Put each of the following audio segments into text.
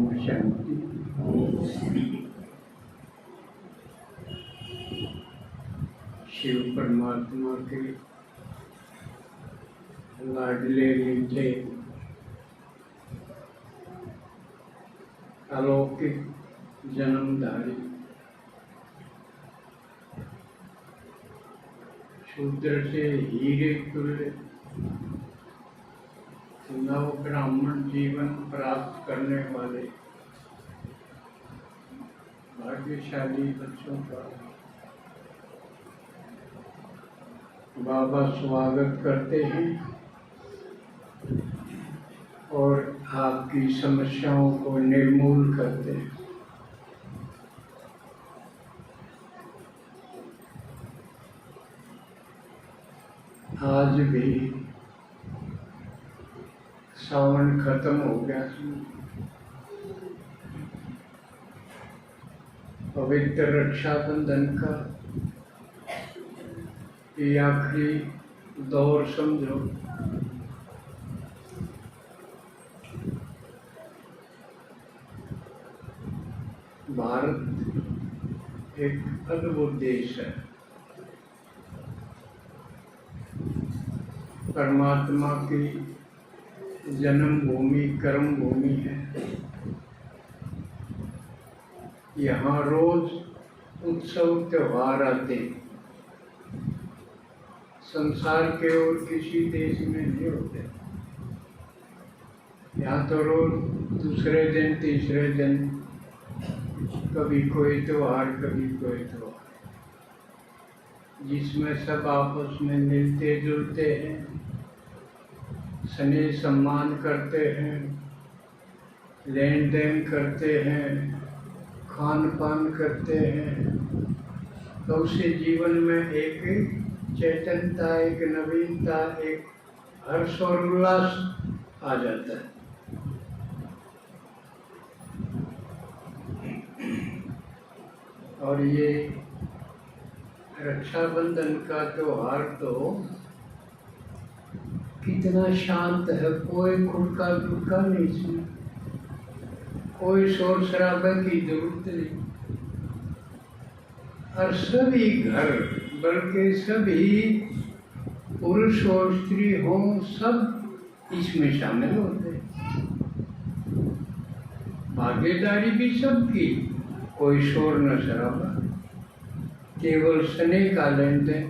ओम शांति। शिव परमात्मा के लाडले मीठे अलौकिक जन्मधारी शूद्र से हीरे तुल्य नव ब्राह्मण जीवन प्राप्त करने वाले भाग्यशाली बच्चों का बाबा स्वागत करते हैं और आपकी समस्याओं को निर्मूल करते हैं। आज भी सावन खत्म हो गया, पवित्र रक्षाबंधन का ये आखिरी दौर समझो। भारत एक अद्भुत देश है, परमात्मा की जन्मभूमि कर्म भूमि है। यहाँ रोज उत्सव त्योहार आते हैं, संसार के और किसी देश में नहीं होते। यहाँ तो रोज दूसरे दिन तीसरे दिन कभी कोई त्योहार कभी कोई त्योहार, जिसमें सब आपस में मिलते जुलते हैं, स्नेह सम्मान करते हैं, लेन देन करते हैं, खान पान करते हैं, तो उससे जीवन में एक चैतन्यता, एक नवीनता, एक हर्ष और उल्लास आ जाता है। और ये रक्षाबंधन का त्योहार तो कितना शांत है, कोई खुड़का दुड़का नहीं इसमें, कोई शोर शराबे की जरूरत नहीं। और सभी घर, बल्कि सभी पुरुष और स्त्री हों, सब इसमें शामिल होते हैं। भागीदारी भी सबकी, कोई शोर न शराबा, केवल स्नेह का लेन देन।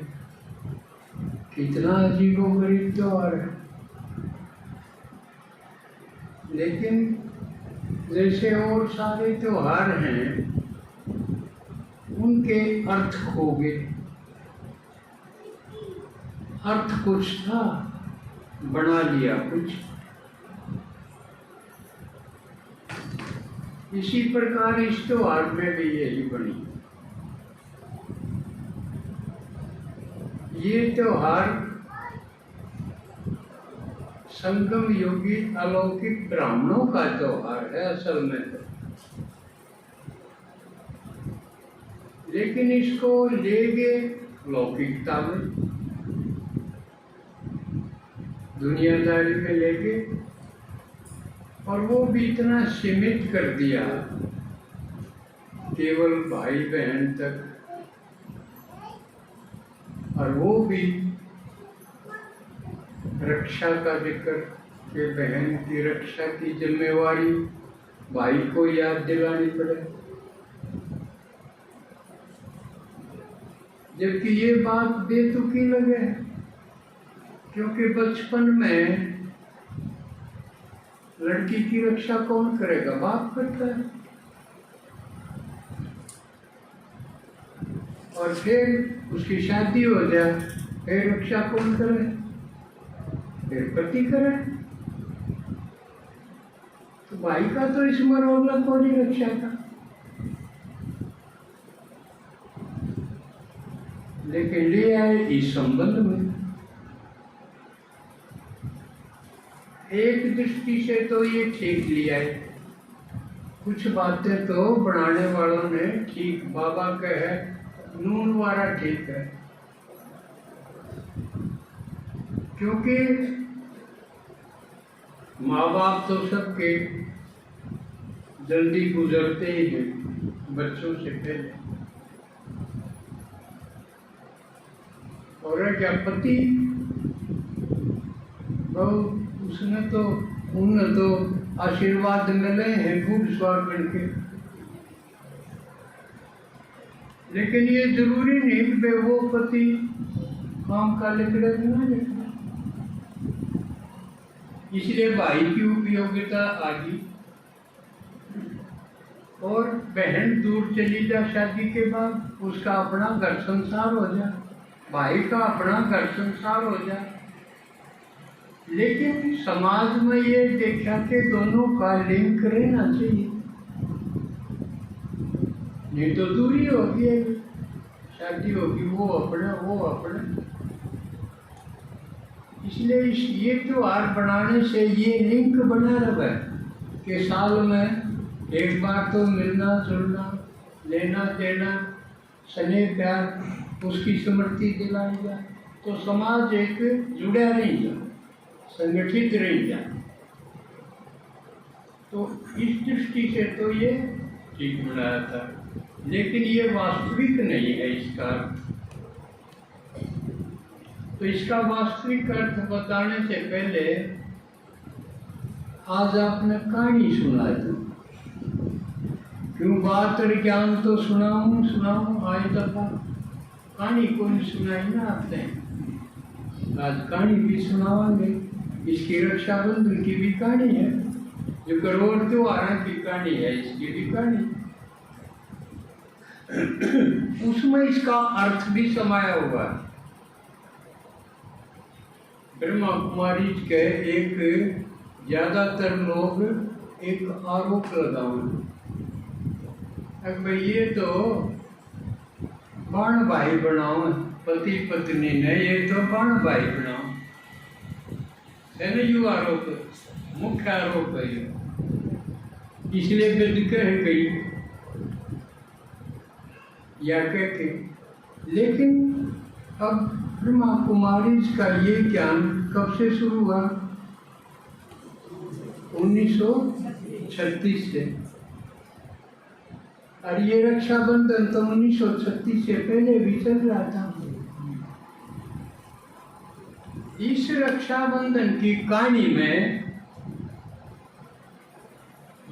कितना अजीबोगरीब त्योहार है, लेकिन जैसे और सारे त्योहार हैं उनके अर्थ खो गए। अर्थ कुछ था, बना लिया कुछ। इसी प्रकार इस त्योहार में भी यही बनी। ये त्योहार संगम योगी अलौकिक ब्राह्मणों का त्योहार है असल में तो, लेकिन इसको ले गए लौकिकता में, दुनियादारी में ले गए, और वो भी इतना सीमित कर दिया केवल भाई बहन तक। और वो भी रक्षा का जिक्र कि बहन की रक्षा की जिम्मेवारी भाई को याद दिलानी पड़े, जबकि ये बात बेतुकी लगे, क्योंकि बचपन में लड़की की रक्षा कौन करेगा? बाप करता है। और फिर उसकी शादी हो जाए, फिर रक्षा कौन करे? फिर पति करे। तो भाई का तो इसमें रोल कौन ही रक्षा का। लेकिन ले आए इस संबंध में। एक दृष्टि से तो ये ठीक लिया है, कुछ बातें तो बनाने वालों ने ठीक, बाबा कहे नून वाला ठीक है, क्योंकि माँ बाप तो सबके, जल्दी गुजरते ही हैं बच्चों से पहले। और क्या पति बहुत उसने तो उन्हें तो आशीर्वाद मिले हैं खूब स्वागण के, लेकिन ये जरूरी नहीं कि वो पति काम का लिखड़े ना लिखड़े। इसलिए भाई की उपयोगिता आ गई। और बहन दूर चली जा शादी के बाद, उसका अपना घर संसार हो जाए, भाई का अपना घर संसार हो जाए। लेकिन समाज में ये देखा कि दोनों का लिंक रहना चाहिए, नहीं तो दूरी होगी, शादी होगी वो अपना वो अपना। इसलिए ये त्योहार बनाने से ये लिंक बना रहा है कि साल में एक बार तो मिलना जुलना, लेना देना, स्नेह प्यार उसकी स्मृति दिलाई जाए, तो समाज एक जुड़ा रह जाए, संगठित रह जाए। तो इस दृष्टि से तो ये ठीक बनाया था, लेकिन ये वास्तविक नहीं है इसका अर्थ। तो इसका वास्तविक अर्थ बताने से पहले आज आपने कहानी सुना है। क्यों बात और ज्ञान तो सुनाऊं आज दफा कहानी को नहीं सुनाई ना आपने। आज कहानी भी सुनावांगे। इसकी रक्षाबंधन की भी कहानी है, जो करोड़ त्योहारों की कहानी है, इसकी भी कहानी। उसमें इसका अर्थ भी समाया हुआ है। ब्रह्मा कुमारी के एक ज्यादातर लोग एक आरोप लगाओगे, भाई ये तो बाण भाई बनाओ, पति पत्नी ने ये तो बाण भाई बनाओ है ना। यू आरोप मुख्य आरोप है ये, इसलिए गद कह गई या कहते। लेकिन अब ब्रह्मा कुमारी का ये ज्ञान कब से शुरू हुआ? 1936 से। और ये रक्षाबंधन तो 1936 से पहले भी चल रहा था। इस रक्षाबंधन की कहानी में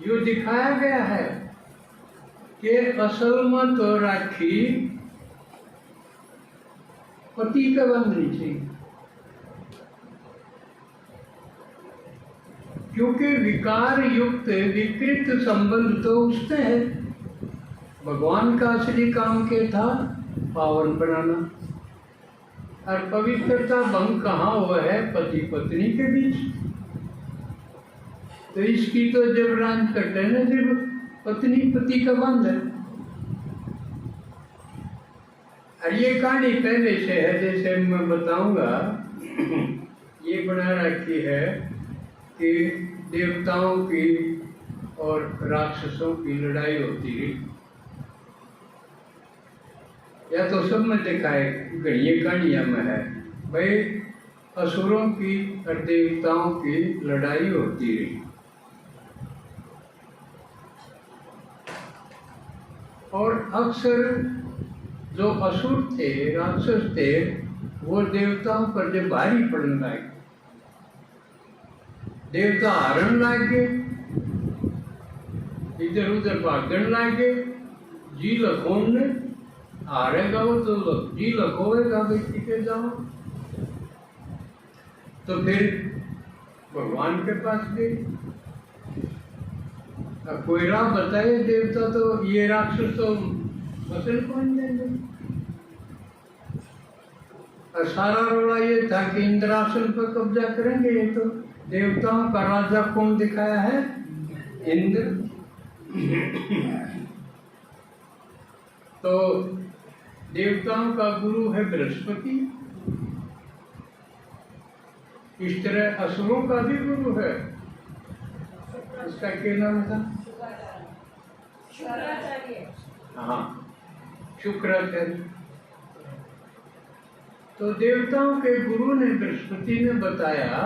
यो दिखाया गया है कि असल में तो राखी पति का बंधनी चाहिए, क्योंकि विकार युक्त विकृत संबंध तो उससे है। भगवान का असली काम क्या था? पावन बनाना। और पवित्रता भंग कहाँ हुआ है? पति पत्नी के बीच। तो इसकी तो जबरान करते हैं ना, जब पत्नी पति का बंध है। और ये कहानी पहले से है, जैसे मैं बताऊंगा। ये बना रखी है कि देवताओं की और राक्षसों की लड़ाई होती रही, या तो सब में दिखाए ये कहानियां में है भाई, असुरों की और देवताओं की लड़ाई होती रही। और अक्सर जो असुर थे, राक्षस थे, वो देवताओं पर जब भारी पड़ने लगे, देवता हारन लगे, इधर उधर भागने लगे। जी लखोन ने हारेगा वो तो जी लखोएगा व्यक्ति के जाओ। तो फिर भगवान के पास गए, अब कोई राह बताए देवता, तो ये राक्षस तो फसल कौन देंगे। और सारा रोला ये था कि इंद्रासन पर कब्जा करेंगे। ये तो देवताओं का राजा कौन दिखाया है? इंद्र। तो देवताओं का गुरु है बृहस्पति, इस तरह असुरों का भी गुरु है। इसका क्या नाम था? हाँ, शुक्राचार्य। तो देवताओं के गुरु ने बृहस्पति ने बताया,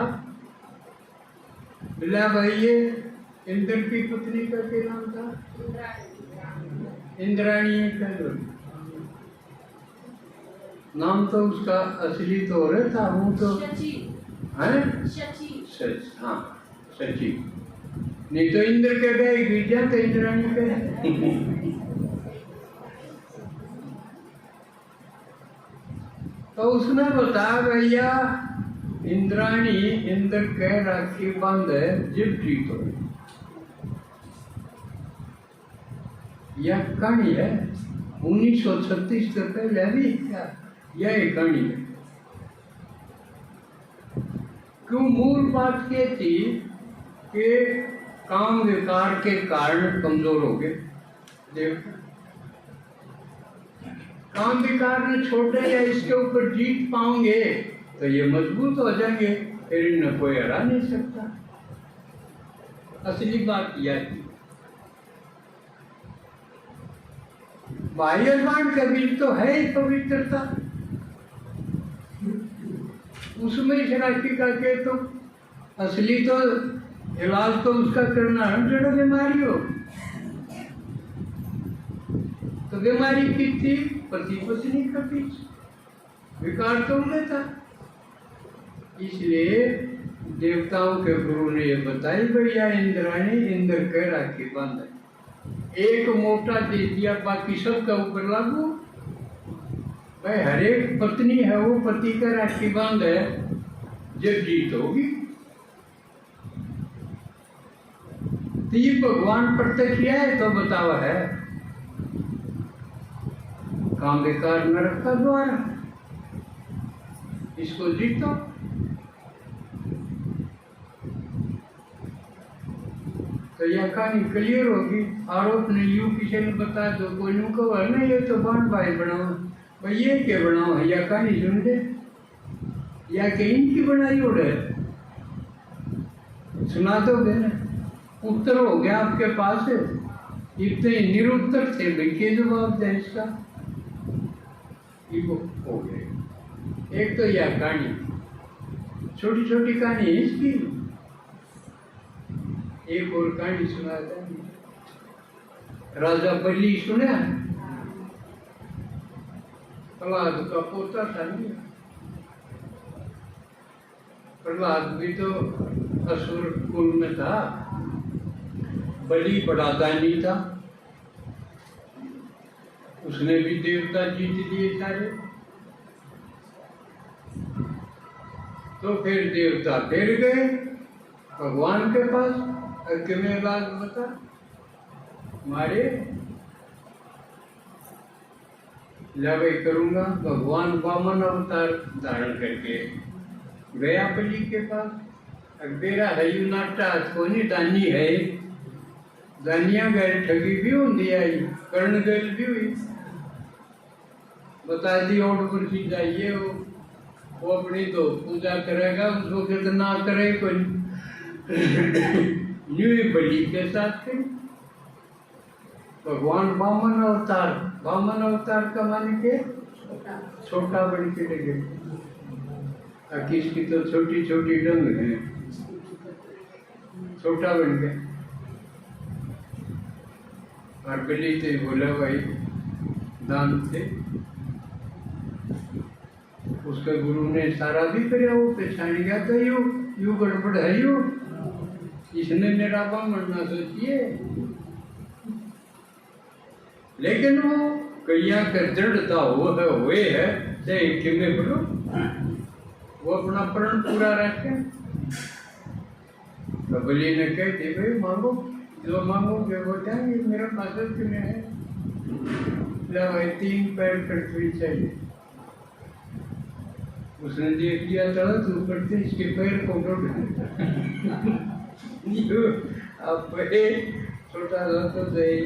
बोला भाई ये इंद्र की पत्नी का क्या नाम था? इंद्राणी का जो नाम तो उसका असली तो हो रहा था, वो तो है सच, हाँ सची। नहीं तो इंद्र के गए गिरजा तो इंद्राणी के। तो उसने बताया भैया इंद्राणी इंद्र के राखी बांधे जब जीत हो। यह कहानी है 1936 से पहले भी क्या यह कहानी है। क्यों? मूल बात ये थी कि काम विकार के कारण कमजोर हो गए देवता। काम विकार ने छोटे या इसके ऊपर जीत पाओगे तो ये मजबूत हो जाएंगे, फिर इन्हें कोई हरा नहीं सकता। असली बात यह थी। बाह्य बाण का बीज तो है ही पवित्रता, उसमें इस राशि का के तो असली तो इलाज तो उसका करना है। जड़ बीमारी हो तो बीमारी की थी पति पत्नी का बीच विकार तो उन्हें था। इसलिए देवताओं के गुरु ने ये बताई भैया इंद्राणी इंद्र के राखी बांधे। एक मोटा दे दिया, बाकी सबका ऊपर लागू। भाई हर एक पत्नी है वो पति का राखी बांधे जब जीत होगी। तो ये भगवान प्रत्यक्ष है तो बतावा है काम विकार नरक का द्वारा, इसको जीतो। तो यह कहानी क्लियर होगी। आरोप ने यू किसी ने बता दो कोई यूं कहो ना ये तो बाण भाई बनाओ, भाई ये क्या बनाओ है यह कहानी सुन दे या कि इनकी बनाई उड़े सुना दोगे ना। उत्तर हो गया आपके पास, इतने निरुत्तर थे भाई के जवाब दे इसका हो गए। एक तो यह कहानी छोटी छोटी कहानी है इसकी। एक और कहानी सुनाता है, राजा बलि सुना? प्रहलाद का पोता था नहीं? प्रहलाद भी तो असुर कुल में था। बलि बड़ा दानी था, उसने भी देवता जीत लिए सारे। तो फिर देवता फिर गए भगवान के पास, में बात बता मारे लवे करूंगा। भगवान वामन अवतार धारण करके गया बलि के पास। अकबेरा हयू नाटा कोनी दानी है, दानिया गए ठगी भी होती आई, कर्ण गल भी हुई। बता दी और कुर्सी जाइए वो अपनी तो पूजा करेगा, उसको कितना करे कोई न्यू बलि के साथ थे। भगवान वामन अवतार का मान के छोटा बन के लगे। किसकी तो छोटी छोटी डंग है, छोटा बन गया। और बलि थे बोला भाई दान थे। उसके गुरु ने सारा भी करे, वो पहचान गया था यू गड़बड़ है यू, इसने मेरा बनना सोचिए। लेकिन वो कैया के दृढ़ता हुए है कि में बोलो वो अपना प्रण पूरा रखे। तो बलि ने कहते भाई मांगो जो मांगोगे वो जाएंगे, मेरा पास में है। भाई 3 पैर पृथ्वी चाहिए। उसने देख लिया था तो ऊपर से इसके पैर को अब छोटा सा तो सही,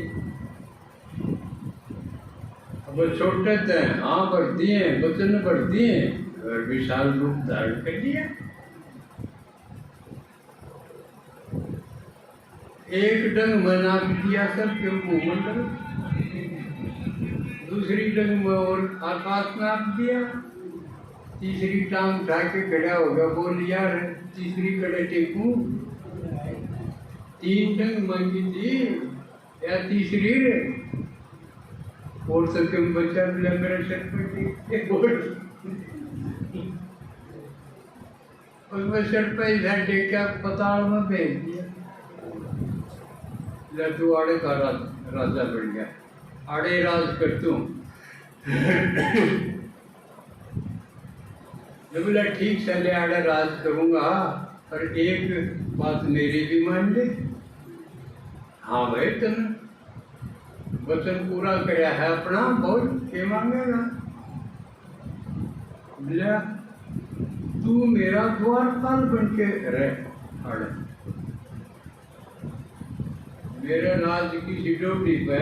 अब छोटे थे हाँ भर दिए वचन भर दिए और विशाल रूप धारण कर दिया। एक डंग में नाप दिया सबके भूमंडल, दूसरी डंग में और आकाश नाप दिया, तीसरी टांग उठा के खड़ा होगा बोल यार तीसरी कड़े टेकू, तीन टंग मांगी थी या तीसरी रे और सत्यम बच्चा मेरे सर पर उसमें सर पे इधर देख के पताल में भेज दिया। लड्डू आड़े का राजा बन गया, आड़े राज करतू। जब बोला ठीक चले आड़े राज करूंगा, पर एक बात मेरी भी मान ले। हाँ भाई तुमने वचन पूरा कराया है अपना, बोल के मांगेगा। बोला तू मेरा द्वारपाल बन के रह, आड़े मेरे राज की सिटोटी पे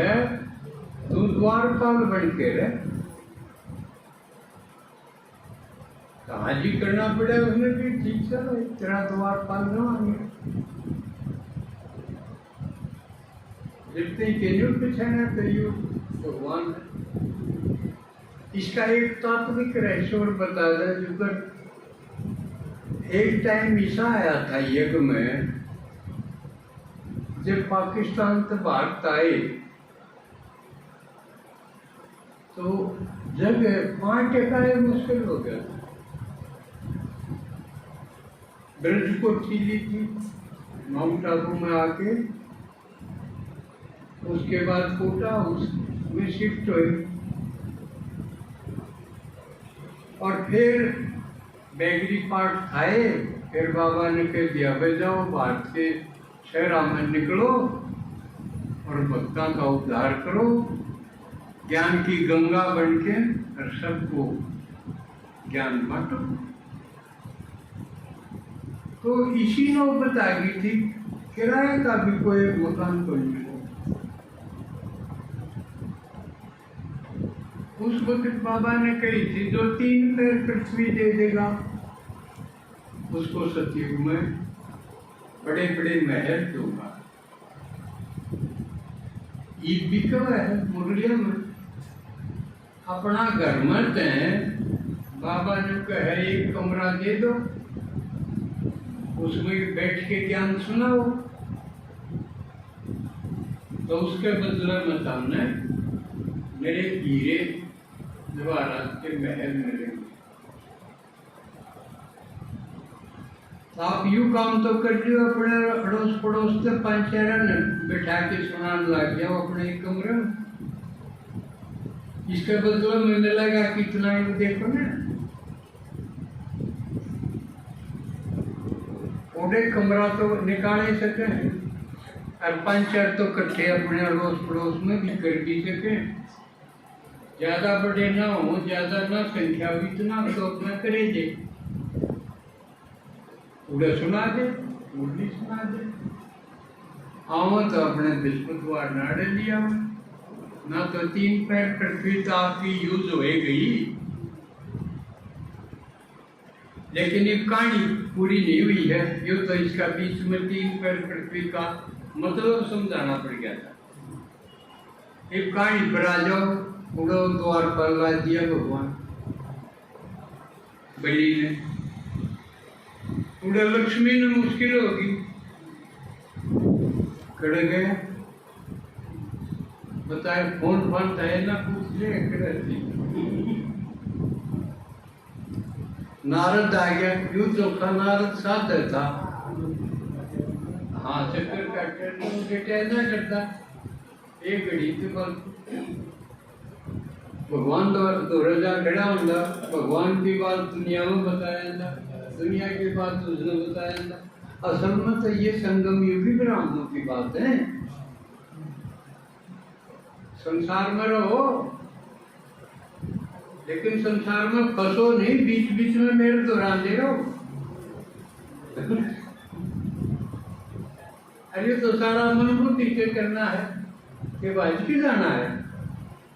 तू द्वारपाल बन के रह। कहा जी करना पड़ा उसने भी, ठीक चलो तेरा द्वारपाल न आएंगे। जितने केन्यू पिछाना कहियो भगवान। इसका एक तात्विक रहस्य और बता दे, जो एक टाइम ऐसा आया था युग में, जब पाकिस्तान से भारत आए तो जगह 5 टका मुश्किल हो गया। ब्रज को ठीली थी माउंट आबू में आके, उसके बाद कोटा उसमें शिफ्ट हुए और फिर बैगरी पाठ खाए। फिर बाबा ने कह दिया भाई जाओ भारत के शहरा में निकलो और भक्तों का उद्धार करो, ज्ञान की गंगा बन के और सबको ज्ञान बांटो। तो इसी नौबत आ गई थी, किराए का भी कोई मकान को नहीं। उस वक्त बाबा ने कही थी जो 3 पैर पृथ्वी दे देगा उसको सतयुग में बड़े बड़े महल दूंगा। ये बिका है मुरलिया में अपना घर में तय बाबा ने कहा एक कमरा दे दो, उसमें बैठ के ज्ञान सुनाओ। तो उसके बदले में सामने मेरे हीरे जवाहरात के महल मिलेंगे। आप यू काम तो कर लियो, अपने अड़ोस पड़ोस से 5-4 ने बैठा के सुनाने लग जाओ अपने कमरे में। इसके बदले में मिलेगा कितना ही देखो ना, उड़े कमरा तो निकाल ही सके और 5-4 तो इकट्ठे अपने अड़ोस पड़ोस में भी कर भी सके। ज्यादा बड़े ना हो, ज्यादा ना संख्या हो, इतना तो अपना करे दे, उड़े सुना दे, उड़नी सुना दे। आओ तो अपने बिस्कुटवार नाड़े लिया ना, तो 3 पैर पृथ्वी तो आपकी यूज हो गई। लेकिन ये कहानी पूरी नहीं हुई है, यो तो इसका बीच में 3 पैर पृथ्वी का मतलब समझाना पड़ गया था। एक कहानी पर आ जाओ, उड़ो द्वार पर ला दिया भगवान बलि ने, उड़े लक्ष्मी ने मुश्किल होगी खड़े गए, बताए फोन बंद है ना, पूछ ले खड़े थी। नारद आ गया, यूं चौथा नारद साथ था। हाँ चक्कर काटते ना करता एक घड़ी के बाद भगवान तो रजा खड़ा होता, भगवान की बात दुनिया में बताया था, दुनिया की बात उसने बताया था। असल में तो ये संगम युगी ब्राह्मणों की बात है। संसार में रहो लेकिन संसार में फंसो नहीं, बीच बीच में मेरे दोहराते रहो। अरे तो सारा मन बुद्धि से करना है कि बाज की जाना है,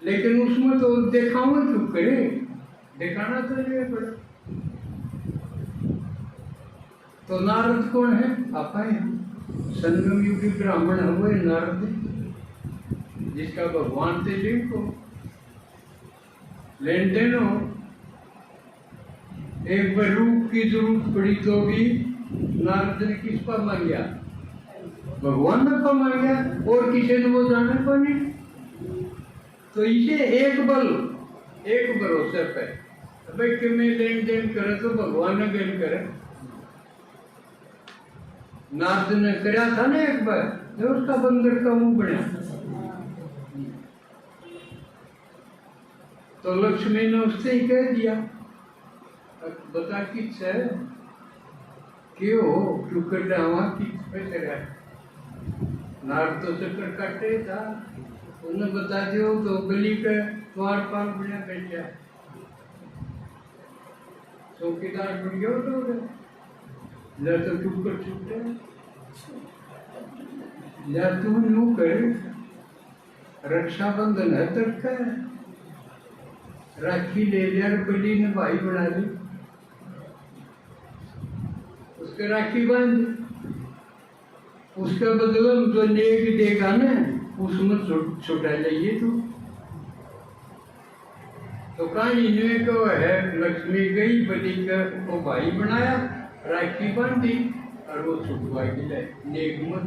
लेकिन उसमें तो देखाओ चुप करे, दिखाना तो नहीं पड़ा। तो नारद कौन है? आपा है, संगम युगी ब्राह्मण हुए नारद, जिसका भगवान से लिंक हो, लेन देन हो। एक बार रूप की जरूरत पड़ी तो भी नारद ने किस पर मांगा? भगवान ने कमा गया और किसी ने वो जाने को नहीं। तो इसे एक बल, एक भरोसे पे भाई कि मैं लेन देन करे तो भगवान ने गेन करे। नारद ने करा था ना एक बार, जो उसका बंदर का मुंह बना, तो लक्ष्मी ने उससे ही कह दिया, बता किस है क्यों तू कर रहा किस पे चढ़ा। नारद तो चक्कर काटे था, उन्हें बता दियो तो गली के द्वार पाल बना बैठा, चौकीदार बन गया तो या तो तू कर छूटे या तू नू कर। रक्षाबंधन है तड़का, राखी ले लिया, बली ने भाई बना ली, उसके राखी बांध, उसके बदले में जो नेक देगा ना उसमें छुटा जाइए तू। तो कहानी ने को है, लक्ष्मी गई, बलि का को भाई बनाया, राखी बांधी और वो छुटवा के नेक मत।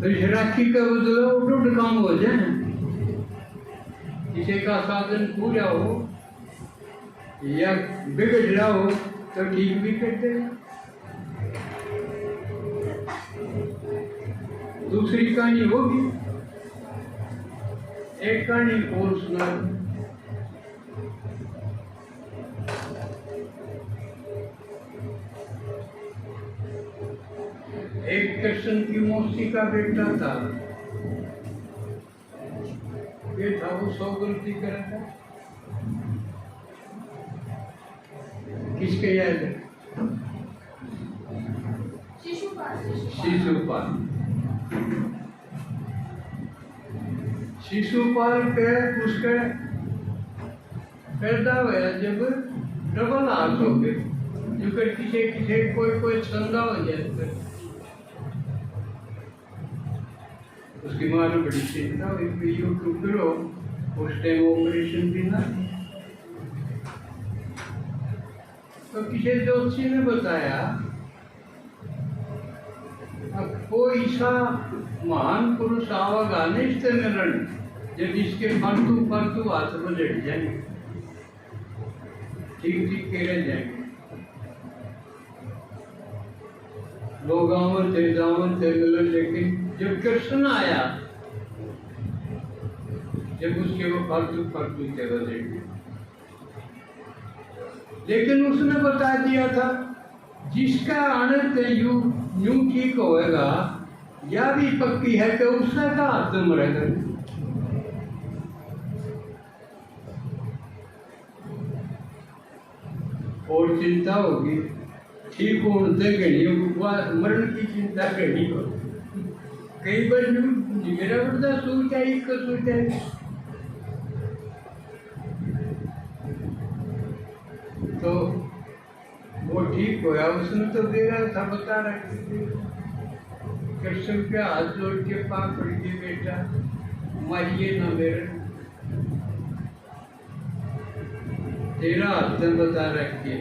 तो इस राखी का बदला उठ काम हो जाए, किसी का साधन पूरा हो या बिगड़ रहा हो तो ठीक भी करते हैं। दूसरी कहानी होगी, एक कहानी और सुना। एक कृष्ण की मौसी का बेटा था, ये था वो 100 गलती करा था। किसके याद है? शिशुपाल। शिशुपाल के उसके पैदा हुआ जब डबल हाथ हो गए, जो किसी किसी कोई छंदा हो जाए, उसकी माँ ने बड़ी चिंता हुई, यूट्यूब करो, उस टाइम ऑपरेशन भी ना। तो किसी ज्योतिषी ने बताया अब कोई सा महान पुरुष आवेगा न इस तरह जब इसके फालतू हाथ में लड़ जाएंगे, ठीक ठीक कह रह जाएंगे, लोग आवन थे मिलन। लेकिन जब कृष्ण आया, जब उसके वो फालतू के बदलेंगे, लेकिन उसने बता दिया था जिसका आनंद यूं ठीक होएगा या भी पक्की है कि उसका का हाथ मरेगा। और चिंता होगी ठीक होने घड़ी मरण की चिंता घड़ी हो। कई बार मेरा बड़ा सोचा ही को सोचा तो वो ठीक होया। उसने तो देगा था बता रहा कृष्ण के हाथ जोड़ के पाँव पड़ के बेटा मारिए ना मेरे, तेरा हाथ ने बता रखिए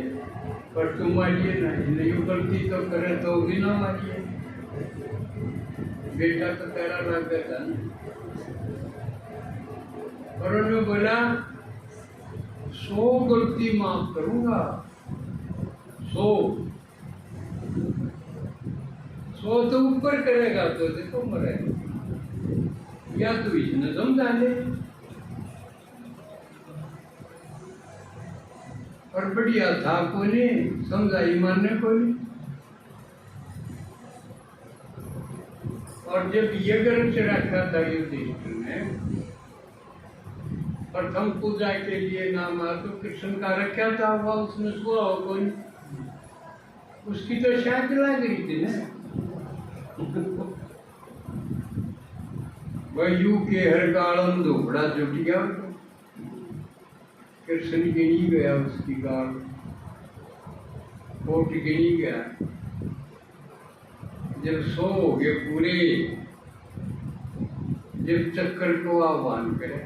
पर तुम मारिए ना, नहीं गलती तो करे तो भी ना मारिए। बेटा तो तेरा लग गया था ना। और उन्होंने बोला 100 गलती माफ करूंगा, 100 तो ऊपर करेगा तो देखो मरेगा, या तो इसने समझा ले। और बढ़िया था कोई समझाई मानने कोई। और जब ये गर्भ से रखा था युधिष्ठिर ने प्रथम पूजा के लिए नाम तो कृष्ण का रखा था, हुआ उसने सुआ हो कोई, उसकी तो शायद लग रही थी ना। वह यू के हर गाड़म धोपड़ा जुट गया, कृष्ण गिनी गया उसकी गाड़, कोट गिनी गया। जब 100 हो गए पूरे, जब चक्कर को आह्वान करे,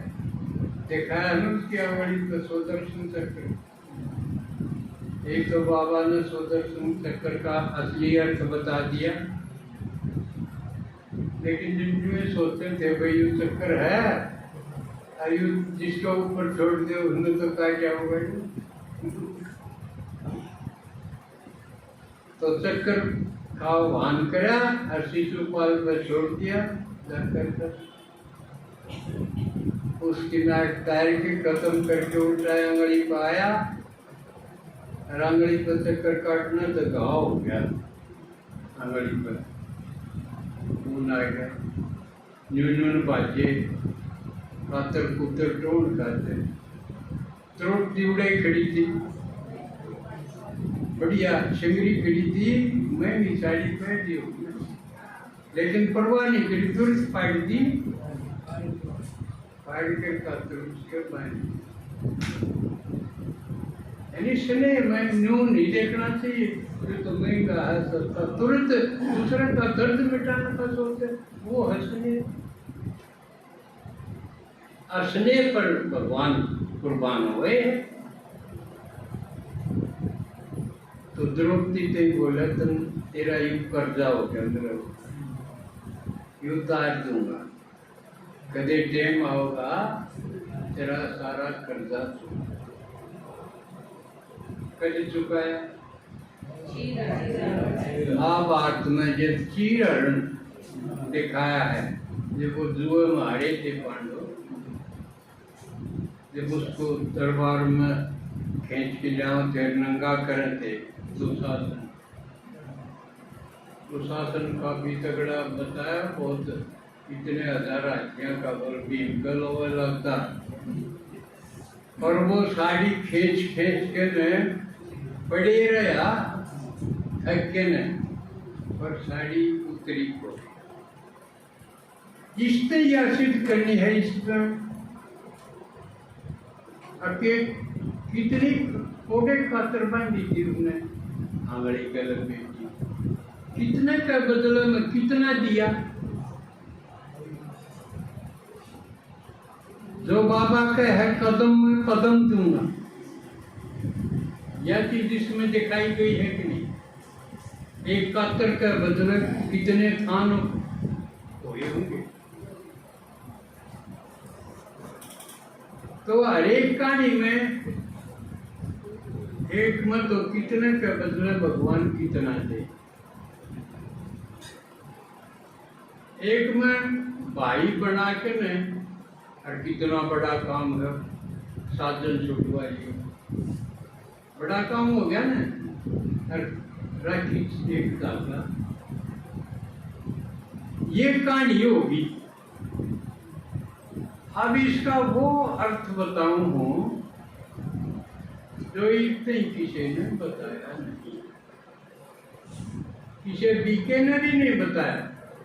देखा है ना उसकी आवाड़ी तो 100 दर्शन चक्कर, एक तो बाबा ने सुदर्शन चक्र का असली अर्थ बता दिया, लेकिन जिनमें सोचते थे भाई ये चक्कर है, आयु जिसका ऊपर छोड़ दे उसने तो क्या होगा। तो चक्कर का आह्वान करा और शिशुपाल पर छोड़ दिया कर उसकी नाक तैर के खत्म करके उल्टा अंगड़ी पर आया और अंगड़ी पर चक्कर काटना तो घाव हो गया अंगड़ी पर, खून आ गया, न्यून बाजे कातर कुतर टोड़ खाते, त्रोट दिवड़े खड़ी थी, बढ़िया शिंगरी खड़ी थी, महंगी साड़ी पहनी होगी, लेकिन परवाह नहीं करी, तुरंत फाड़ दी, फाड़ के कातर उसके पानी। यानी स्नेह में न्यून नहीं देखना चाहिए, तो महंगा है सस्ता, तुरंत दूसरे का दर्द मिटाने का सोचते, वो हंसने स्नेह पर भगवान कुर्बान हुए। तो द्रौपदी ते बोला तुम तेरा युग कर्जा हो गया, मेरा युग उतार दूंगा, कदे टाइम आओगा तेरा सारा कर्जा कदे चुकाया। महाभारत में जो चीरहरण दिखाया है, जब वो जुए में हारे थे पांडव, जब उसको दरबार में खींच के जाओ थे, नंगा करे थे दुशासन, दुशासन काफी तगड़ा बताया, बहुत इतने हजार हाथियों का बल भीम का लोहा लगता, और वो साड़ी खींच खींच के ने पड़े रहा थक के ने, और साड़ी उतरी को इसने यह सिद्ध करनी है इसमें अके कितनी कोड़े खातर बांधी थी उसने आंगड़ी कलर बेटी, कितने का बदले में कितना दिया। जो बाबा का है कदम में कदम दूंगा, यह चीज इसमें दिखाई गई है कि नहीं। एक कातर का बदले कितने थान हुए होंगे। तो हर एक कहानी में एक में तो कितने के बदले भगवान कितना दे, एक में भाई बना के ने और कितना बड़ा काम है, साधन छुटवा लिया, बड़ा काम हो गया ना, और राखी एक धागा, ये कहानी होगी। अब इसका वो अर्थ बताऊं हूं जो इतने किसी ने बताया नहीं, किसी बीके ने भी नहीं बताया।